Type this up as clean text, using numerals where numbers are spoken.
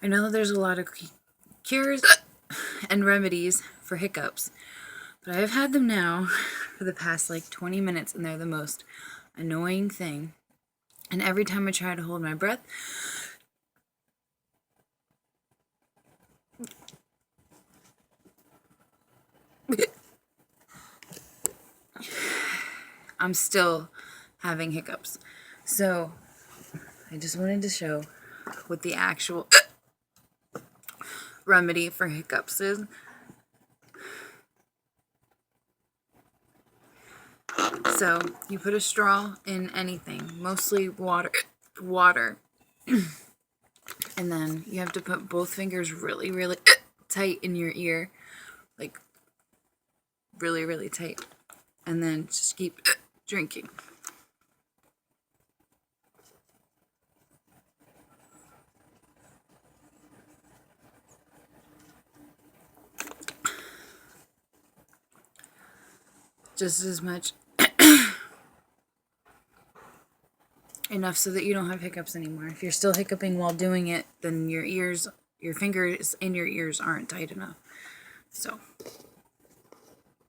I know that there's a lot of cures and remedies for hiccups, but I've had them now for the past like 20 minutes, and they're the most annoying thing. And every time I try to hold my breath, I'm still having hiccups. So I just wanted to show what the actual remedy for hiccups is. So you put a straw in anything, mostly water, and then you have to put both fingers really, really tight in your ear, like really, really tight, and then just keep drinking. Just as much. Enough so that you don't have hiccups anymore. If you're still hiccuping while doing it, then your fingers in your ears aren't tight enough. So